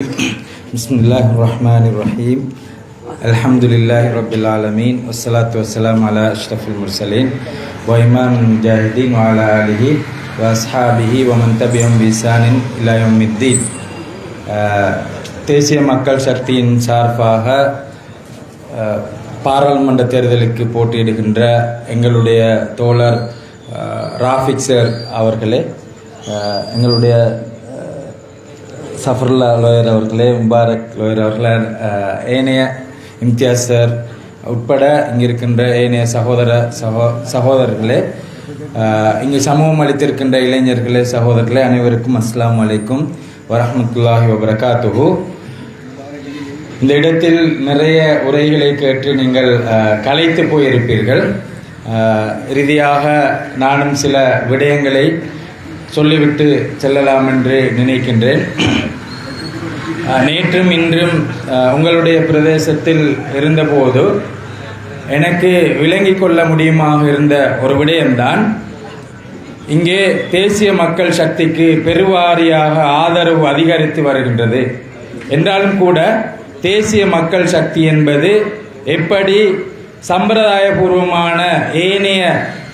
Bismillahirrahmanirrahim. Alhamdulillahi Rabbil Alamin. Wassalatu wassalamu ala ashrafil mursalin wa imamul mujahidin wa ala alihi wa ashabihi wa man tabi'ahum bi ihsanin ila yaumiddin. தேசிய மக்கள் சக்தியின் சார்பாக பாராளுமன்ற தேர்தலுக்கு போட்டியிடுகின்ற எங்களுடைய தோழர் ராஃபிக் சார் அவர்களே, எங்களுடைய சஃபருல்லா லோயர் அவர்களே, முபாரக் லோயர் அவர்களே, ஏனைய இம்தியாஸ் சார் உட்பட இங்கே இருக்கின்ற ஏனைய சகோதரர்களே, இங்கு சமூகம் அளித்திருக்கின்ற இளைஞர்களே, சகோதரர்களே, அனைவருக்கும் அஸ்ஸலாமு அலைக்கும் வரஹ்மத்துல்லாஹி வபரகாத்துஹு. இந்த இடத்தில் நிறைய உரைகளை கேட்டு நீங்கள் களைத்து போயிருப்பீர்கள். இறுதியாக நானும் சில விடயங்களை சொல்லிவிட்டு செல்லலாம் என்று நினைக்கின்றேன். நேற்றும் இன்றும் உங்களுடைய பிரதேசத்தில் இருந்தபோது எனக்கு விளங்கிக் கொள்ள முடியுமாக இருந்த ஒரு விடயம்தான், இங்கே தேசிய மக்கள் சக்திக்கு பெருவாரியாக ஆதரவு அதிகரித்து வருகின்றது என்றாலும் கூட தேசிய மக்கள் சக்தி என்பது எப்படி சம்பிரதாயபூர்வமான ஏனைய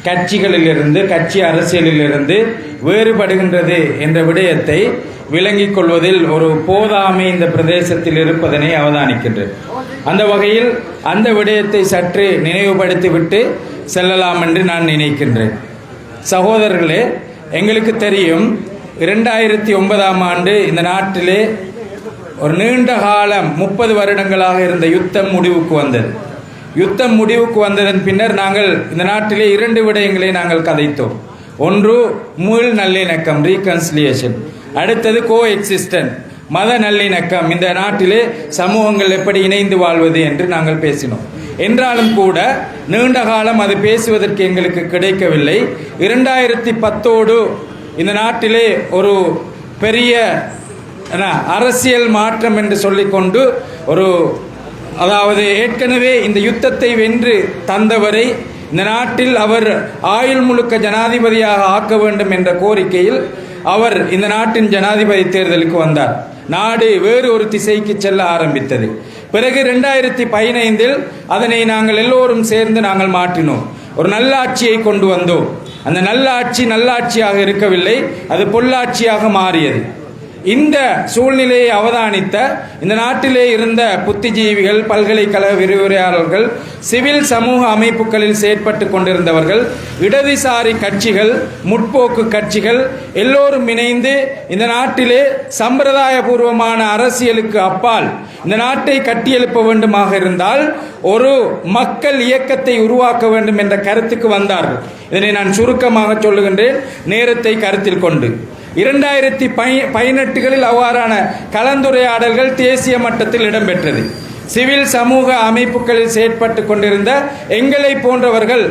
கட்சிகளிலிருந்து, கட்சி அரசியலிலிருந்து வேறுபடுகின்றது என்ற விடயத்தை விளங்கிக் கொள்வதில் ஒரு போதாமை இந்த பிரதேசத்தில் இருப்பதனை அவதானிக்கின்றது. அந்த வகையில் அந்த விடயத்தை சற்று நினைவுபடுத்திவிட்டு செல்லலாம் என்று நான் நினைக்கின்றேன். சகோதரர்களே, எங்களுக்கு தெரியும் 2009ஆம் ஆண்டு இந்த நாட்டிலே ஒரு நீண்ட காலம் 30 வருடங்களாக இருந்த யுத்தம் முடிவுக்கு வந்தது. யுத்தம் முடிவுக்கு வந்ததன் பின்னர் நாங்கள் இந்த நாட்டிலே 2 விடயங்களை நாங்கள் கதைத்தோம். ஒன்று மீள் நல்லிணக்கம், ரீகன்சிலியேஷன். அடுத்தது கோ எக்ஸிஸ்டன்ட், மத நல்லிணக்கம். இந்த நாட்டிலே சமூகங்கள் எப்படி இணைந்து வாழ்வது என்று நாங்கள் பேசினோம். என்றாலும் கூட நீண்ட காலம் அது பேசுவதற்கு எங்களுக்கு கிடைக்கவில்லை. 2010ஓடு இந்த நாட்டிலே ஒரு பெரிய அரசியல் மாற்றம் என்று சொல்லிக்கொண்டு அதாவது ஏற்கனவே இந்த யுத்தத்தை வென்று தந்தவரை இந்த நாட்டில் அவர் ஆயுள் முழுக்க ஜனாதிபதியாக ஆக்க வேண்டும் என்ற கோரிக்கையில் அவர் இந்த நாட்டின் ஜனாதிபதி தேர்தலுக்கு வந்தார். நாடு வேறு ஒரு திசைக்கு செல்ல ஆரம்பித்தது. பிறகு 2015இல் அதனை நாங்கள் எல்லோரும் சேர்ந்து நாங்கள் மாற்றினோம். ஒரு நல்லாட்சியை கொண்டு வந்தோம். அந்த நல்லாட்சியாக இருக்கவில்லை, அது பொள்ளாட்சியாக மாறியது. இந்த சூழ்நிலையை அவதானித்த இந்த நாட்டிலே இருந்த புத்திஜீவிகள், பல்கலைக்கழக விரிவுரையாளர்கள், சிவில் சமூக அமைப்புகளில் செயற்பட்டு கொண்டிருந்தவர்கள், இடதுசாரி கட்சிகள், முற்போக்கு கட்சிகள் எல்லோரும் இணைந்து இந்த நாட்டிலே சம்பிரதாயபூர்வமான அரசியலுக்கு அப்பால் இந்த நாட்டை கட்டியெழுப்ப வேண்டுமாக இருந்தால் ஒரு மக்கள் இயக்கத்தை உருவாக்க வேண்டும் என்ற கருத்துக்கு வந்தார்கள். இதனை நான் சுருக்கமாக சொல்லுகின்றேன், நேரத்தை கருத்தில் கொண்டு. 2018களில் அவ்வாறான கலந்துரையாடல்கள் தேசிய மட்டத்தில் இடம்பெற்றது. சிவில் சமூக அமைப்புகளில் செயற்பட்டு கொண்டிருந்த எங்களை போன்றவர்கள்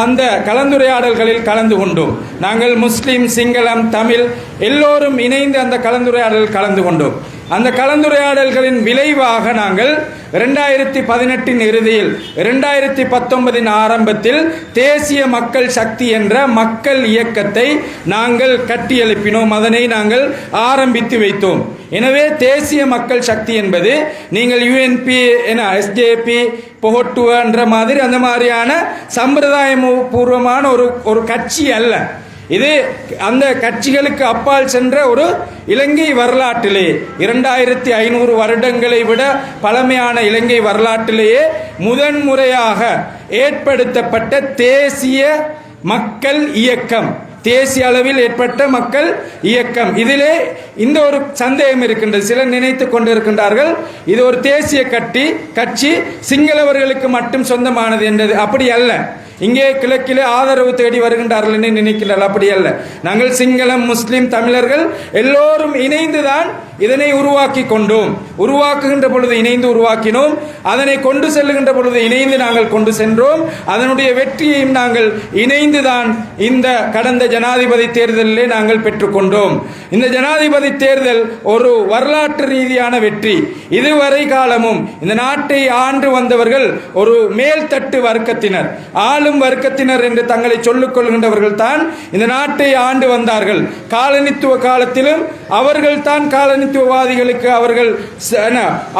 அந்த கலந்துரையாடல்களில் கலந்து கொண்டோம். நாங்கள் முஸ்லீம், சிங்களம், தமிழ் எல்லோரும் இணைந்து அந்த கலந்துரையாடலில் கலந்து கொண்டோம். அந்த கலந்துரையாடல்களின் விளைவாக நாங்கள் 2018 இறுதியில் 2019 ஆரம்பத்தில் தேசிய மக்கள் சக்தி என்ற மக்கள் இயக்கத்தை நாங்கள் கட்டியெழுப்பினோம். அதனை நாங்கள் ஆரம்பித்து வைத்தோம். எனவே தேசிய மக்கள் சக்தி என்பது நீங்கள் யூஎன்பி, எஸ்ஜேபி, பொஹொட்டுவ என்ற மாதிரி அந்த மாதிரியான சம்பிரதாய பூர்வமான ஒரு கட்சி அல்ல. இது அந்த கட்சிகளுக்கு அப்பால் சென்ற ஒரு இலங்கை வரலாற்றிலே 2500 வருடங்களை விட பழமையான இலங்கை வரலாற்றிலேயே முதன்முறையாக ஏற்படுத்தப்பட்ட தேசிய மக்கள் இயக்கம், தேசிய அளவில் ஏற்பட்ட மக்கள் இயக்கம். இதிலே இந்த ஒரு சந்தேகம் இருக்கின்றது. சிலர் நினைத்து கொண்டிருக்கின்றார்கள் இது ஒரு தேசிய கட்சி சிங்களவர்களுக்கு மட்டும் சொந்தமானது என்றது. அப்படி அல்ல. இங்கே கிழக்கிலே ஆதரவு தேடி வருகின்றார்கள் என்று நினைக்கிறார்கள். அப்படி அல்ல. நாங்கள் சிங்களம், முஸ்லிம், தமிழர்கள் எல்லோரும் இணைந்துதான் இதனை உருவாக்கி கொண்டோம். உருவாக்குகின்ற பொழுது இணைந்து உருவாக்கினோம். அதனை கொண்டு செல்லுகின்ற பொழுது இணைந்து நாங்கள் கொண்டு சென்றோம். அதனுடைய வெற்றியையும் நாங்கள் இணைந்துதான் இந்த கடந்த ஜனாதிபதி தேர்தலிலே நாங்கள் பெற்றுக்கொண்டோம். இந்த ஜனாதிபதி தேர்தல் ஒரு வரலாற்று ரீதியான வெற்றி. இதுவரை காலமும் இந்த நாட்டை ஆண்டு வந்தவர்கள் ஒரு மேல்தட்டு வர்க்கத்தினர், ஆள ஆளும் வர்க்கத்தினர் என்று தங்களை சொல்லிக் கொள்கின்றவர்கள் தான் இந்த நாட்டை ஆண்டு வந்தார்கள். காலனித்துவ காலத்திலும் அவர்கள் தான் காலனித்துவவாதிகளுக்கு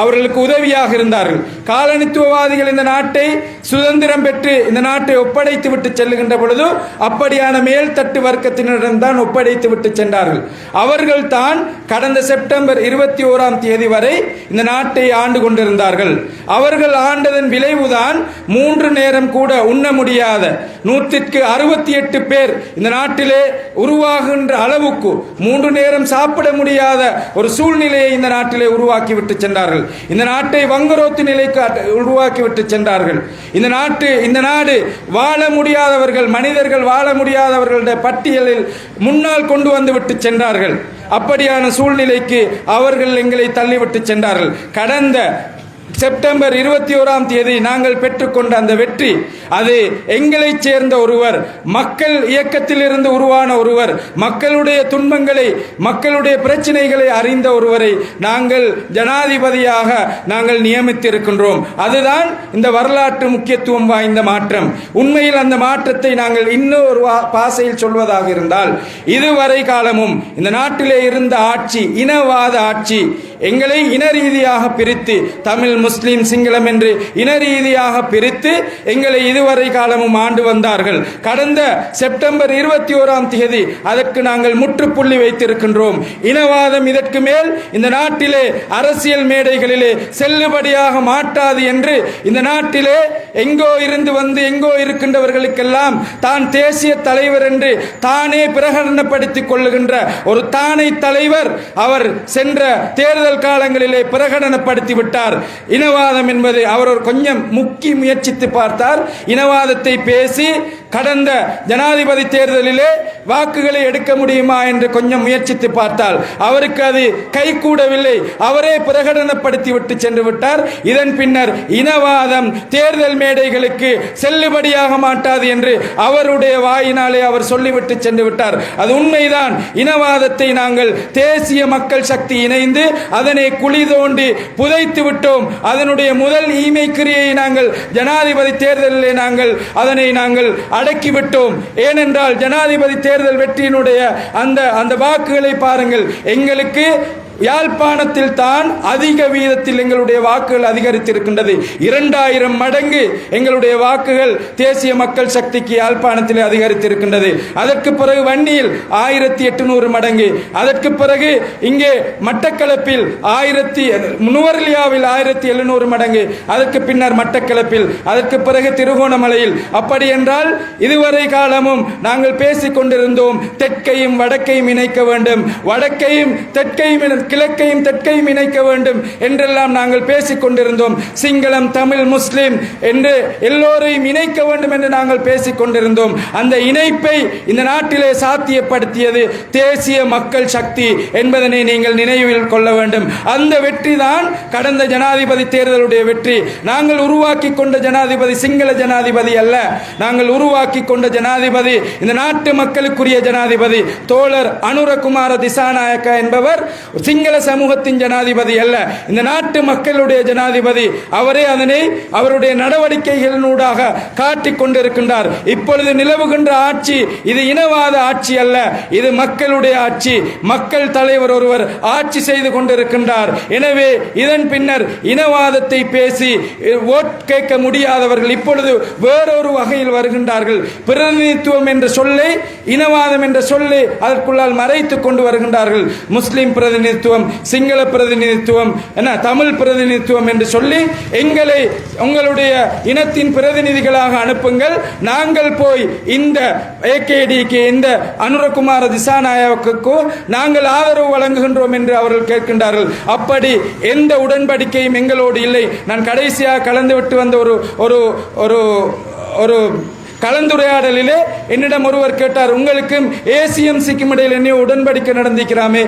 அவர்களுக்கு உதவியாக இருந்தார்கள். காலனித்துவவாதிகள் இந்த நாட்டை சுதந்திரம் பெற்று இந்த நாட்டை ஒப்படைத்து விட்டு செல்லுகின்ற பொழுது அப்படியான மேல்தட்டு வர்க்கத்தினரிடம் தான் ஒப்படைத்து விட்டு சென்றார்கள். அவர்கள் தான் கடந்த செப்டம்பர் 21 வரை இந்த நாட்டை ஆண்டு கொண்டிருந்தார்கள். அவர்கள் ஆண்டதன் விளைவுதான் 3 நேரம் கூட உண்ண முடியாத 168 பேர் இந்த நாட்டிலே உருவாகின்ற அளவுக்கு 3 நேரம் சாப்பிட முடியாத ஒரு சூழ்நிலையை இந்த நாட்டிலே உருவாக்கிவிட்டு சென்றார்கள். இந்த நாட்டை வங்குரோத்து நிலைக்கு உருவாக்கிவிட்டு சென்றார்கள். இந்த நாடு வாழ முடியாதவர்கள், மனிதர்கள் வாழ முடியாதவர்களுடைய பட்டியலில் முன்னால் கொண்டு வந்து விட்டு சென்றார்கள். அப்படியான சூழ்நிலைக்கு அவர்கள் எங்களை தள்ளிவிட்டு சென்றார்கள். கடந்த செப்டம்பர் 21 நாங்கள் பெற்றுக்கொண்ட அந்த வெற்றி, அது எங்களைச் சேர்ந்த ஒருவர், மக்கள் இயக்கத்தில் இருந்து உருவான ஒருவர், மக்களுடைய துன்பங்களை, மக்களுடைய பிரச்சனைகளை அறிந்த ஒருவரை நாங்கள் ஜனாதிபதியாக நாங்கள் நியமித்திருக்கின்றோம். அதுதான் இந்த வரலாற்று முக்கியத்துவம் வாய்ந்த மாற்றம். உண்மையில் அந்த மாற்றத்தை நாங்கள் இன்னொரு பாசையில் சொல்வதாக இருந்தால், இதுவரை காலமும் இந்த நாட்டிலே இருந்த ஆட்சி இனவாத ஆட்சி, எங்களை இன ரீதியாக பிரித்து தமிழ், முஸ்லிம், சிங்களம் என்று இன ரீதியாக பிரித்து எங்களை இதுவரை காலமும் ஆண்டு வந்தார்கள். கடந்த செப்டம்பர் 21 அதற்கு நாங்கள் முற்றுப்புள்ளி வைத்திருக்கின்றோம். இனவாதம் இதற்கு மேல் இந்த நாட்டிலே அரசியல் மேடைகளிலே செல்லுபடியாக மாட்டாது என்று இந்த நாட்டிலே எங்கோ இருந்து வந்து எங்கோ இருக்கின்றவர்களுக்கெல்லாம் தான் தேசிய தலைவர் என்று தானே பிரகடனப்படுத்திக் கொள்ளுகின்ற ஒரு தானை தலைவர் அவர் சென்ற தேர்தல் காலங்களிலே பிரகடனப்படுத்தி விட்டார். இனவாதம் என்பது அவர் கொஞ்சம் முயற்சித்து பார்த்தார். இனவாதத்தை பேசி கடந்த ஜனாதிபதி தேர்தலிலே வாக்குகளை எடுக்க முடியுமா என்று கொஞ்சம் முயற்சித்து பார்த்தால் அவருக்கு அது கைகூடவில்லை. அவரே பிரகடனப்படுத்தி விட்டு சென்று விட்டார். இதன் பின்னர் இனவாதம் தேர்தல் மேடைகளுக்கு செல்லுபடியாக மாட்டாது என்று அவருடைய வாயினாலே அவர் சொல்லிவிட்டு சென்று விட்டார். அது உண்மைதான். இனவாதத்தை நாங்கள் தேசிய மக்கள் சக்தி இணைந்து அதனை குழி தோண்டி புதைத்து விட்டோம். அதனுடைய முதல் ஈமைக்கிரியை நாங்கள் ஜனாதிபதி தேர்தலிலே அதனை நாங்கள் அடக்கிவிட்டோம். ஏனென்றால் ஜனாதிபதி தேர்தல் வெற்றியினுடைய அந்த வாக்குகளை பாருங்கள். எங்களுக்கு யாழ்ப்பாணத்தில் தான் அதிக வீதத்தில் எங்களுடைய வாக்குகள் அதிகரித்திருக்கின்றது. 2000 மடங்கு எங்களுடைய வாக்குகள் தேசிய மக்கள் சக்திக்கு யாழ்ப்பாணத்தில் அதிகரித்திருக்கின்றது. அதற்கு பிறகு வன்னியில் 1800 மடங்கு, அதற்கு பிறகு இங்கே மட்டக்களப்பில் நுவரெலியாவில் 1700 மடங்கு, அதற்கு பின்னர் மட்டக்களப்பில், அதற்கு பிறகு திருகோணமலையில். அப்படி என்றால் இதுவரை காலமும் நாங்கள் பேசிக் கொண்டிருந்தோம் தெற்கையும் வடக்கையும் இணைக்க வேண்டும், வடக்கையும் தெற்கையும் கிழக்கையும் தெற்கையும் இணைக்க வேண்டும் என்றெல்லாம் நாங்கள் பேசிக் கொண்டிருந்தோம். சிங்களம், தமிழ், முஸ்லிம் என்று எல்லோரையும் இணைக்க வேண்டும் என்று நாங்கள் பேசிக் கொண்டிருந்தோம். அந்த இணைப்பை இந்த நாட்டிலே சாத்தியப்படுத்தியது தேசிய மக்கள் சக்தி என்பதனை நீங்கள் நினைவில் கொள்ள வேண்டும். அந்த வெற்றி தான் கடந்த ஜனாதிபதி தேர்தலுடைய வெற்றி. நாங்கள் உருவாக்கி கொண்ட ஜனாதிபதி சிங்கள ஜனாதிபதி அல்ல. நாங்கள் உருவாக்கி கொண்ட ஜனாதிபதி இந்த நாட்டு மக்களுக்குரிய ஜனாதிபதி. தோழர் அனுரகுமார திசாநாயக்க என்பவர் சிங்கள சமூகத்தின் ஜனாதிபதி அல்ல, இந்த நாட்டு மக்களுடைய ஜனாதிபதி. அவரே அதனை அவருடைய நடவடிக்கைகளினூடாக காட்டிக் கொண்டிருக்கின்றார். இப்பொழுது நிலவுகின்ற ஆட்சி இது இனவாத ஆட்சி அல்ல, இது மக்களுடைய ஆட்சி. மக்கள் தலைவர் ஒருவர் ஆட்சி செய்து கொண்டிருக்கின்றார். எனவே இதன் பின்னர் இனவாதத்தை பேசி ஓட் கேட்க முடியாதவர்கள் இப்பொழுது வேறொரு வகையில் வருகின்றார்கள். பிரதிநிதித்துவம் என்ற சொல்லை, இனவாதம் என்ற சொல்லை அதற்குள்ளால் மறைத்துக் கொண்டு வருகின்றார்கள். முஸ்லிம் பிரதிநிதித்துவம், சிங்கள பிரதிநிதித்துவம், தமிழ் பிரதிநிதித்துவம் என்று சொல்லி எங்களை உங்களுடைய இனத்தின் பிரதிநிதிகளாக அனுப்புங்கள், நாங்கள் போய் இந்த ஏகேடிக்கு, இந்த அனுரகுமார திசாநாயக்கு நாங்கள் ஆதரவு வழங்குகின்றோம் என்று அவர்கள் கேட்கின்றார்கள். அப்படி எந்த உடன்படிக்கையும் எங்களோடு இல்லை. நான் கடைசியாக கலந்துவிட்டு வந்த ஒரு கலந்துரையாடலிலே என்னிடம் ஒருவர் கேட்டார், உங்களுக்கும் ஏசிஎம்சிக்கும் இடையில் என்ன உடன்படிக்கை நடந்திருக்கிறாமே,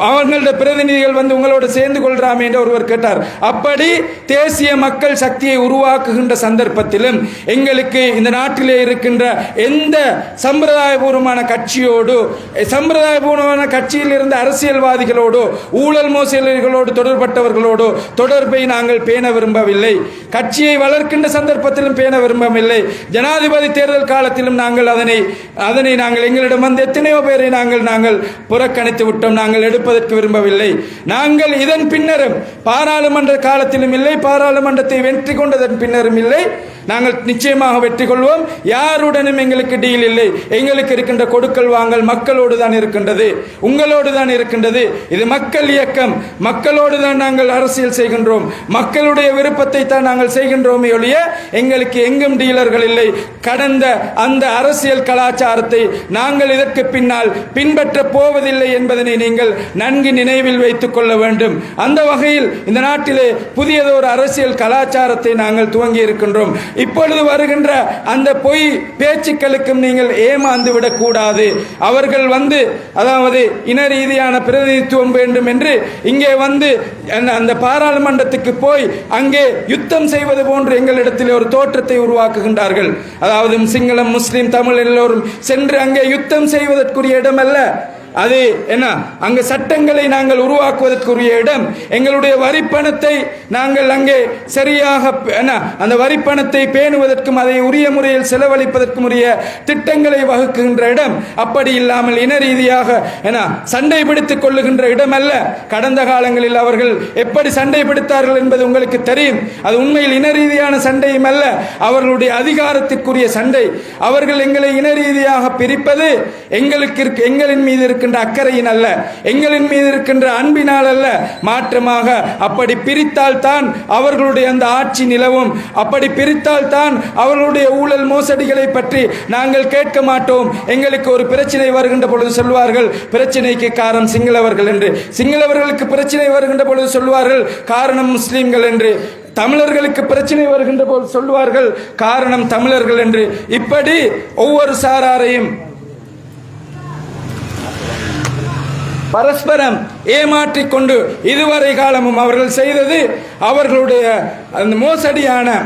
அவர்களோட பிரதிநிதிகள் வந்து உங்களோட சேர்ந்து கொள்றாமே என்று ஒருவர் கேட்டார். அப்படி தேசிய மக்கள் சக்தியை உருவாக்குகின்ற சந்தர்ப்பத்திலும் எங்களுக்கு இந்த நாட்டிலே இருக்கின்ற எந்த சம்பிரதாயபூர்வமான கட்சியோடு, சம்பிரதாயபூர்வமான கட்சியில் இருந்த அரசியல்வாதிகளோடு, ஊழல் மோசடிகளோடு தொடர்பட்டவர்களோடு தொடர்பை நாங்கள் பேண விரும்பவில்லை. கட்சியை வளர்க்கின்ற சந்தர்ப்பத்திலும் பேண விரும்பவில்லை. ஜனாதிபதி தேர்தல் காலத்திலும் நாங்கள் அதனை நாங்கள் எங்களிடம் வந்து எத்தனையோ பேரை நாங்கள் புறக்கணித்து விட்டோம். நாங்கள் எடுப்பதற்கு விரும்பவில்லை. நாங்கள் இதன் பின்னரும் பாராளுமன்ற காலத்திலும் இல்லை, பாராளுமன்றத்தை வெற்றி கொண்டதன் பின்னரும் இல்லை. நாங்கள் நிச்சயமாக வெற்றி கொள்வோம். யாருடனும் எங்களுக்கு டீல் இல்லை. எங்களுக்கு இருக்கின்ற கொடுக்கல் வாங்கல் மக்களோடு தான் இருக்கின்றது, உங்களோடு தான் இருக்கின்றது. இது மக்கள் இயக்கம். மக்களோடு தான் நாங்கள் அரசியல் செய்கின்றோம். மக்களுடைய விருப்பத்தை தான் நாங்கள் செய்கின்றோமே ஒழிய எங்களுக்கு எங்கும் டீலர்கள் இல்லை. கடந்த அந்த அரசியல் கலாச்சாரத்தை நாங்கள் இதற்கு பின்னால் பின்பற்ற போவதில்லை என்பதனை நீங்கள் நன்கு நினைவில் வைத்துக் கொள்ள வேண்டும். அந்த வகையில் இந்த நாட்டிலே புதியதொரு அரசியல் கலாச்சாரத்தை நாங்கள் துவங்கி இருக்கின்றோம். இப்பொழுது வருகின்ற அந்த பொய் பேச்சுக்களுக்கும் நீங்கள் ஏமாந்து விடக்கூடாது. அவர்கள் வந்து அதாவது இன ரீதியான பிரதிநிதித்துவம் வேண்டும் என்று இங்கே வந்து அந்த பாராளுமன்றத்துக்கு போய் அங்கே யுத்தம் செய்வது போன்று எங்களிடத்தில் ஒரு தோற்றத்தை உருவாக்குகின்றார்கள். அதாவது சிங்களம், முஸ்லிம், தமிழ் எல்லோரும் சென்று அங்கே யுத்தம் செய்வதற்குரிய இடம் அல்ல அது. என்ன, அங்கு சட்டங்களை நாங்கள் உருவாக்குவதற்குரிய இடம். எங்களுடைய வரிப்பணத்தை நாங்கள் அங்கே சரியாக அந்த வரிப்பணத்தை பேணுவதற்கும் அதை உரிய முறையில் செலவழிப்பதற்கும் உரிய திட்டங்களை வகுக்கின்ற இடம். அப்படி இல்லாமல் இன ரீதியாக சண்டை பிடித்துக் கொள்ளுகின்ற இடம் அல்ல. கடந்த காலங்களில் அவர்கள் எப்படி சண்டை பிடித்தார்கள் என்பது உங்களுக்கு தெரியும். அது உண்மையில் இன ரீதியான சண்டையும் அல்ல, அவர்களுடைய அதிகாரத்திற்குரிய சண்டை. அவர்கள் எங்களை இன ரீதியாக பிரிப்பது எங்களின் மீது இருக்கின்ற அக்கறையின் அல்ல, எங்களின் மீது இருக்கின்ற அன்பினால் அல்ல. மாற்றமாக அப்படி பிரித்தால் தான் அவர்களுடைய அந்த ஆட்சி நிலவும். அப்படி பிரித்தால் தான் அவர்களுடைய ஊழல் மோசடிகளை பற்றி நாங்கள் கேட்க மாட்டோம். எங்களுக்கு ஒரு பிரச்சனை வருகின்ற பொழுது சொல்வார்கள் பிரச்சனைக்கு காரணம் சிங்களவர்கள் என்று. சிங்களவர்களுக்கு பிரச்சனை வருகின்ற பொழுது சொல்வார்கள் காரணம் முஸ்லிம்கள் என்று. தமிழர்களுக்கு பிரச்சனை வருகின்ற போது சொல்வார்கள் காரணம் தமிழர்கள் என்று. இப்படி ஒவ்வொரு சாராரையும் பரஸ்பரம் ஏமாற்றிக்கொண்டு இதுவரை காலமும் அவர்கள் செய்தது அவர்களுடைய அந்த மோசடியான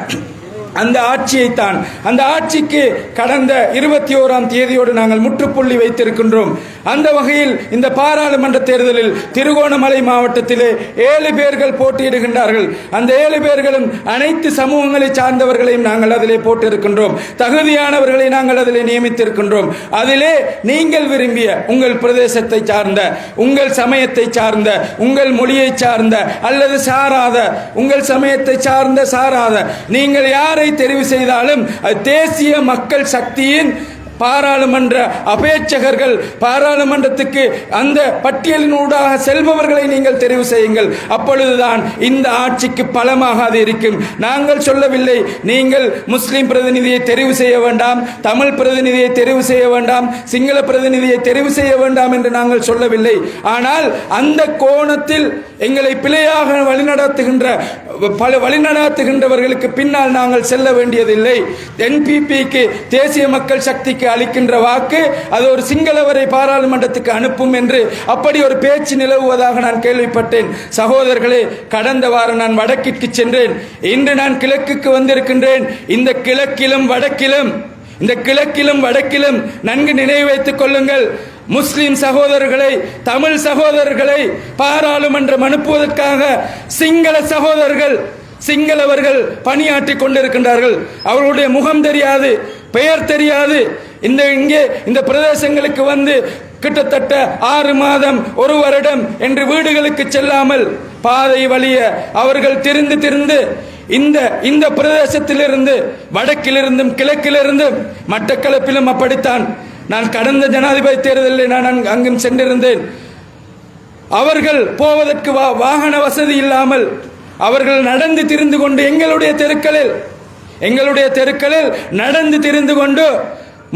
அந்த ஆட்சியைத்தான். அந்த ஆட்சிக்கு கடந்த 21ஆம் தேதியோடு நாங்கள் முற்றுப்புள்ளி வைத்திருக்கின்றோம். அந்த வகையில் இந்த பாராளுமன்ற தேர்தலில் திருகோணமலை மாவட்டத்திலே 7 பேர்கள் போட்டியிடுகின்றார்கள். அந்த 7 பேர்களும் அனைத்து சமூகங்களை சார்ந்தவர்களையும் நாங்கள் அதிலே போட்டிருக்கின்றோம். தகுதியானவர்களை நாங்கள் அதிலே நியமித்திருக்கின்றோம். அதிலே நீங்கள் விரும்பிய உங்கள் பிரதேசத்தை சார்ந்த, உங்கள் சமயத்தை சார்ந்த, உங்கள் மொழியை சார்ந்த அல்லது சாராத, உங்கள் சமயத்தை சார்ந்த சாராத நீங்கள் யாரை தெரிவு செய்தாலும் தேசிய மக்கள் சக்தியின் பாராளுமன்ற அபேட்சகர்கள், பாராளுமன்றத்துக்கு அந்த பட்டியலினூடாக செல்பவர்களை நீங்கள் தெரிவு செய்யுங்கள். அப்பொழுதுதான் இந்த ஆட்சிக்கு பலமாக அது இருக்கும். நாங்கள் சொல்லவில்லை நீங்கள் முஸ்லிம் பிரதிநிதியை தெரிவு செய்ய வேண்டாம், தமிழ் பிரதிநிதியை தெரிவு செய்ய வேண்டாம், சிங்கள பிரதிநிதியை தெரிவு செய்ய வேண்டாம் என்று நாங்கள் சொல்லவில்லை. ஆனால் அந்த கோணத்தில் எங்களை பிழையாக வழிநடாத்துகின்றவர்களுக்கு பின்னால் நாங்கள் செல்ல வேண்டியதில்லை. என்பிபிக்கு தேசிய மக்கள் சக்திக்கு அளிக்கின்ற வாக்கு அது ஒரு சிங்களவரை பாராளுமன்றத்துக்கு அனுப்பும் என்று அப்படி ஒரு பேச்சு நிலவுவதாக நான் கேள்விப்பட்டேன். சகோதரர்களே, கடந்த வாரம் நான் வடக்கிற்கு சென்றேன். இன்று நான் கிழக்குக்கு வந்திருக்கின்றேன். இந்த கிழக்கிலும் வடக்கிலும் நன்கு நினைவு வைத்துக் கொள்ளுங்கள். முஸ்லிம் சகோதரர்களை, தமிழ் சகோதரர்களை பாராளுமன்றம் அனுப்புவதற்காக சிங்கள சகோதரர்கள், சிங்களவர்கள் பணியாற்றி கொண்டிருக்கின்றார்கள். அவர்களுடைய முகம் தெரியாது, பெயர் தெரியாது. இங்கே இந்த பிரதேசங்களுக்கு வந்து கிட்டத்தட்ட 6 மாதம், 1 வருடம் என்று வீடுகளுக்கு செல்லாமல் பாதை வழிய அவர்கள் திரிந்து இந்த பிரதேசத்திலிருந்து, வடக்கிலிருந்தும் கிழக்கிலிருந்தும், மட்டக்களப்பிலும் அப்படித்தான். நான் கடந்த ஜனாதிபதி தேர்தலில் நான் அங்கும் சென்றிருந்தேன். அவர்கள் போவதற்கு வாகன வசதி இல்லாமல் அவர்கள் நடந்து திரிந்து கொண்டு எங்களுடைய தெருக்களில் நடந்து திரிந்து கொண்டு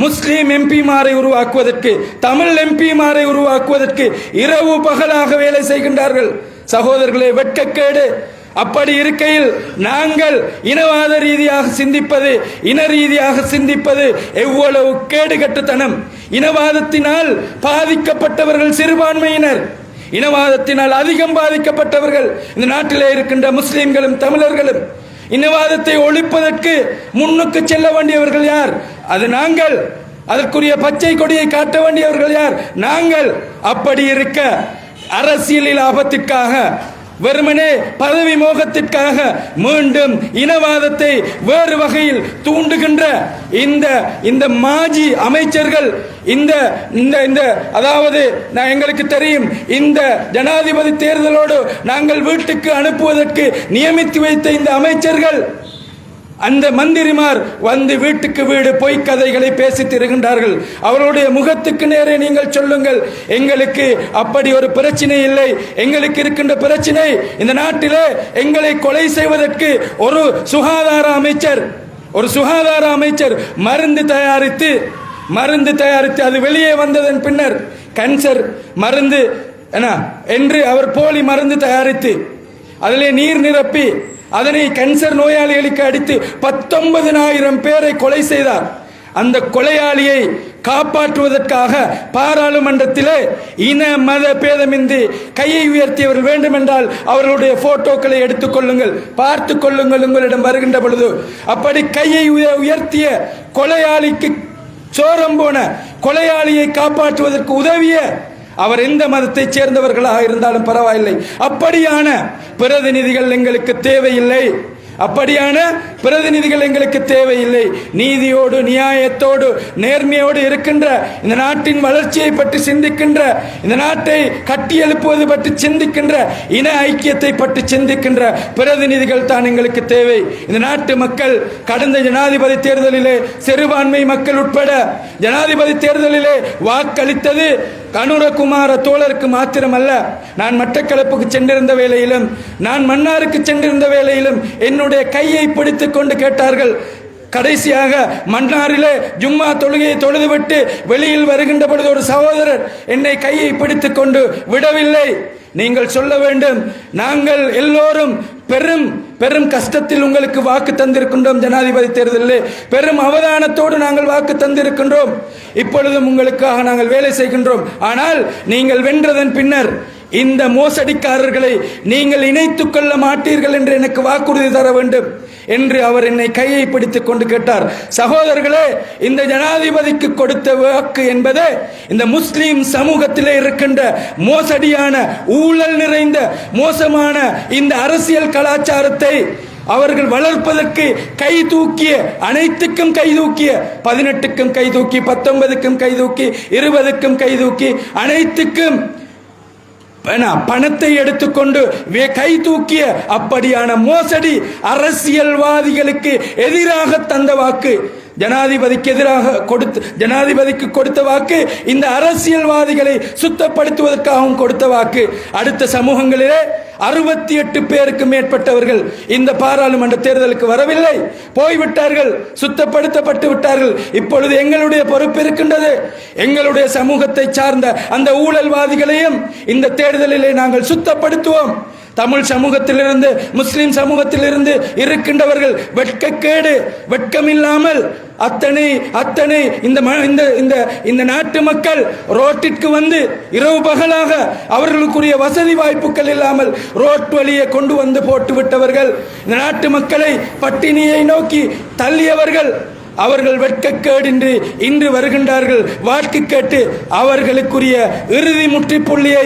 முஸ்லீம் எம்பிமாரை உருவாக்குவதற்கு, தமிழ் எம்பிமாரை உருவாக்குவதற்கு இரவு பகலாக வேலை செய்கின்றார்கள். சகோதரர்களே, வெட்கக்கேடு. அப்படி இருக்கையில் நாங்கள் இனவாத ரீதியாக சிந்திப்பது, இன ரீதியாக சிந்திப்பது எவ்வளவு கேடுகட்டுத்தனம். இனவாதத்தினால் பாதிக்கப்பட்டவர்கள் சிறுபான்மையினர். இனவாதத்தினால் அதிகம் பாதிக்கப்பட்டவர்கள் இந்த நாட்டிலே இருக்கின்ற முஸ்லிம்களும் தமிழர்களும். இனவாதத்தை ஒழிப்பதற்கு முன்னுக்கு செல்ல வேண்டியவர்கள் யார்? அது நாங்கள். அதற்குரிய பச்சை கொடியை காட்ட வேண்டியவர்கள் யார்? நாங்கள். அப்படி இருக்க அரசியல் லாபத்திற்காக, வெறுமனே பதவி மோகத்திற்காக மீண்டும் இனவாதத்தை வேறு வகையில் தூண்டுகின்ற இந்த மாஜி அமைச்சர்கள், அதாவது எங்களுக்கு தெரியும், இந்த ஜனாதிபதி தேர்தலோடு நாங்கள் வீட்டுக்கு அனுப்புவதற்கு நியமித்து வைத்த இந்த அமைச்சர்கள், அந்த மந்திரிமார் வந்து வீட்டுக்கு வீடு பொய் கதைகளை பேசி திரிகின்றார்கள். அவருடைய முகத்துக்கு நேரே நீங்கள் சொல்லுங்கள், எங்களுக்கு அப்படி ஒரு பிரச்சனை இல்லை. எங்களுக்கு இருக்கின்ற பிரச்சனை, இந்த நாட்டிலே எங்களை கொலை செய்வதற்கு ஒரு சுகாதார அமைச்சர் மருந்து தயாரித்து அது வெளியே வந்ததன் பின்னர் கேன்சர் மருந்து என்று அவர் போலி மருந்து தயாரித்து அதிலே நீர் நிரப்பி அதனை கேன்சர் நோயாளிகளுக்கு அடித்து 19,000 பேரை கொலை செய்தார். அந்த கொலையாளியை காப்பாற்றுவதற்காக பாராளுமன்றத்திலே இன மத பேதமின்றி கையை உயர்த்தியவர்கள் வேண்டுமென்றால் அவர்களுடைய போட்டோக்களை எடுத்துக் கொள்ளுங்கள், பார்த்து கொள்ளுங்கள் உங்களிடம் வருகின்ற பொழுது. அப்படி கையை உயர்த்திய கொலையாளிக்கு, சோரம் போன கொலையாளியை காப்பாற்றுவதற்கு உதவிய அவர் எந்த மதத்தை சேர்ந்தவர்களாக இருந்தாலும் பரவாயில்லை, அப்படியான பிரதிநிதிகள் எங்களுக்கு தேவையில்லை. நீதியோடு நியாயத்தோடு நேர்மையோடு இருக்கின்ற, இந்த நாட்டின் வளர்ச்சியை பற்றி சிந்திக்கின்ற, இந்த நாட்டை கட்டியெழுப்புவது பற்றி சிந்திக்கின்ற, இன ஐக்கியத்தை பற்றி சிந்திக்கின்ற பிரதிநிதிகள் தான் எங்களுக்கு தேவை. இந்த நாட்டு மக்கள் கடந்த ஜனாதிபதி தேர்தலிலே சிறுபான்மை மக்கள் உட்பட ஜனாதிபதி தேர்தலிலே வாக்களித்தது கனுரகுமார தோழருக்கு மாத்திரமல்ல. நான் மட்டக்களப்புக்கு சென்றிருந்த வேளையிலும், நான் மன்னாருக்கு சென்றிருந்த வேளையிலும் என்னுடைய கையை பிடித்துக் கொண்டு கேட்டார்கள். கடைசியாக மன்னாரிலே ஜும்மா தொழுகையை தொழுதுவிட்டு வெளியில் வருகின்ற பொழுது ஒரு சகோதரர் என்னை கையை பிடித்துக் கொண்டு விடவில்லை. நீங்கள் சொல்ல வேண்டும், நாங்கள் எல்லோரும் பெரும் பெரும் கஷ்டத்தில் உங்களுக்கு வாக்கு தந்திருக்கின்றோம். ஜனாதிபதி தேர்தலில் பெரும் அவதானத்தோடு நாங்கள் வாக்கு தந்திருக்கின்றோம். இப்பொழுதும் உங்களுக்காக நாங்கள் வேலை செய்கின்றோம். ஆனால் நீங்கள் வென்றதன் பின்னர் இந்த மோசடிக்காரர்களை நீங்கள் இணைத்துக் கொள்ள மாட்டீர்கள் என்று எனக்கு வாக்குறுதி தர வேண்டும் என்று அவர் என்னை கையை பிடித்துக் கொண்டு கேட்டார். சகோதரர்களே, இந்த ஜனாதிபதிக்கு கொடுத்த வாக்கு என்பது இந்த முஸ்லிம் சமூகத்திலே இருக்கின்ற மோசடியான, ஊழல் நிறைந்த, மோசமான இந்த அரசியல் கலாச்சாரத்தை அவர்கள் வளர்ப்பதற்கு கை தூக்கிய, அனைத்துக்கும் கை தூக்கிய, 18க்கும் கை தூக்கி, 19க்கும் கை தூக்கி, 20க்கும் கை தூக்கி, அனைத்துக்கும் பணத்தை எடுத்துக்கொண்டு கை தூக்கிய அப்படியான மோசடி அரசியல்வாதிகளுக்கு எதிராக தந்த வாக்கு, ஜனாதிபதிக்கு கொடுத்த வாக்கு, இந்த அரசியல்வாதிகளை சுத்தப்படுத்துவதற்காகவும் கொடுத்த வாக்கு. அடுத்த சமூகங்களிலே 68 பேருக்கு மேற்பட்டவர்கள் இந்த பாராளுமன்ற தேர்தலுக்கு வரவில்லை, போய்விட்டார்கள், சுத்தப்படுத்தப்பட்டு விட்டார்கள். இப்பொழுது எங்களுடைய பொறுப்பு இருக்கின்றது. எங்களுடைய சமூகத்தை சார்ந்த அந்த ஊழல்வாதிகளையும் இந்த தேர்தலிலே நாங்கள் சுத்தப்படுத்துவோம். தமிழ் சமூகத்திலிருந்து, முஸ்லிம் சமூகத்திலிருந்து இருக்கின்றவர்கள் வெட்கக்கேடு, வெட்கமில்லாமல் அத்தனை இந்த நாட்டு மக்கள் ரோட்டிற்கு வந்து இரவு பகலாக அவர்களுக்குரிய வசதி வாய்ப்புகள் இல்லாமல் ரோட் வழியை கொண்டு வந்து போட்டு விட்டவர்கள், இந்த நாட்டு மக்களை பட்டினியை நோக்கி தள்ளியவர்கள், அவர்கள் வெட்கக்கேடின்றி இன்று வருகின்றார்கள். வாக்கு கேட்டு அவர்களுக்குரிய இறுதி முற்றுப்புள்ளியை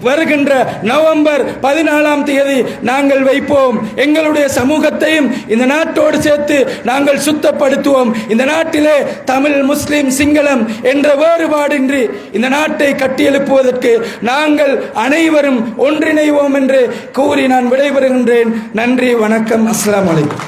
வருகின்ற நவம்பர் 14ஆம் தேதி நாங்கள் வைப்போம். எங்களுடைய சமூகத்தையும் இந்த நாட்டோடு சேர்த்து நாங்கள் சுத்தப்படுத்துவோம். இந்த நாட்டிலே தமிழ், முஸ்லிம், சிங்களம் என்ற வேறுபாடின்றி இந்த நாட்டை கட்டியெழுப்புவதற்கு நாங்கள் அனைவரும் ஒன்றிணைவோம் என்று கூறி நான் விடைபெறுகின்றேன். நன்றி, வணக்கம், அஸ்ஸலாமு அலைக்கும்.